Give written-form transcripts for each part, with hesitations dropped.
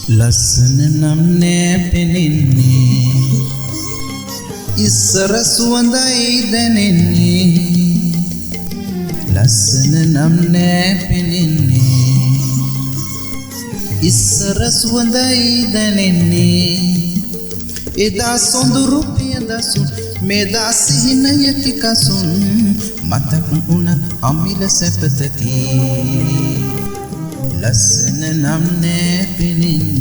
ලස්සන නම් නෑ පෙනෙන්නේ ඉස්සර සුවඳයි දැනෙන්නේ ලස්සන නම් නෑ පෙනෙන්නේ ඉස්සර සුවඳයි දැනෙන්නේ එදා සොඳුරු පියදසුන් මෙදා සිහිනයකි කසුන් මතක් උනත් අමිල සැපතකි ලස්සන නම් නෑ පෙනෙන්නේ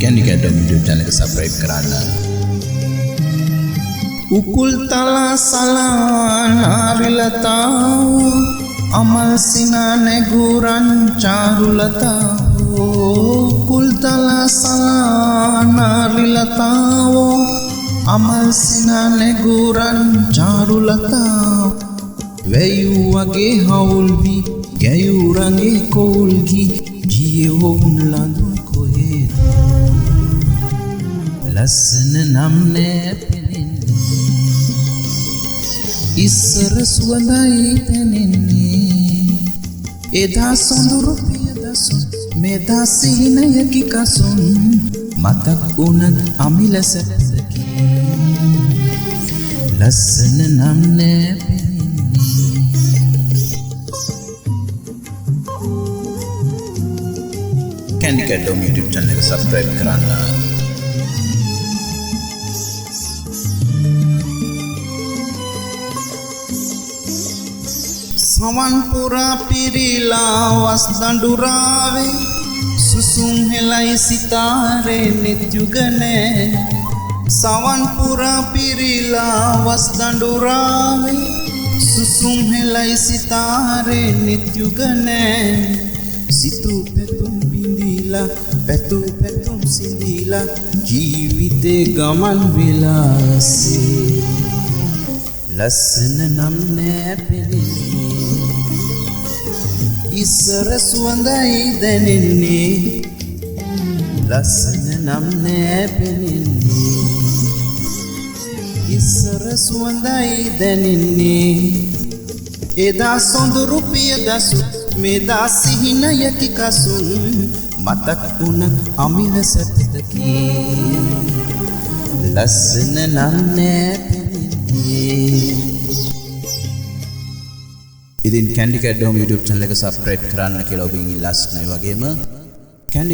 Candy Academy YouTube channel को सब्सक्राइब कराना उकुल तला सला नारिलता अमल सिना ने गुरन चारुलता उकुल तला सला नारिलता अमल सिना ने गुरन चारुलता वेयु अगे हौल्वी गयु रंगे कोल्गी जिये हो उनलांदु लसन නම් නෑ පෙනෙන්නේ ඉස්සර සුවඳයි දැනෙන්නේ එදා සොඳුරු පියදසුන් මෙදා සිහිනයකි කසුන් මතක් උනත් අමිල සැපසකි ලස්සන නම් නෑ පෙනෙන්නේ Candy Academy YouTube channel එක subscribe කරන්න සවන් පුරා පිරීලා වස් දඬුරාවේ සුසුම් හෙලයි සිතාරේ නිත්‍යුගනේ සවන් පුරා පිරීලා වස් දඬුරාවේ සුසුම් හෙලයි සිතාරේ නිත්‍යුගනේ සිතු පැතුම් බිඳිලා පැතු පැතුම් සිඳිලා ජීවිතේ ගමන් වෙලාසේ ලස්සන නම් නෑ පෙනෙන්නේ ඉස්සර සුවඳයි දැනෙන්නේ ලස්සන නම් නෑ පෙනෙන්නේ ඉස්සර සුවඳයි දැනෙන්නේ එදා සොඳුරු පියදසුන් මෙදා සිහිනයකි කසුන් මතක් උනත් අමිල සැපතකි ලස්සන නම් නෑ ඉතින් Candy Academy YouTube channel එක subscribe කරන්න කියලා ඔබෙන් ඉල්ලා සිටිනවා. ඒ වගේම Candy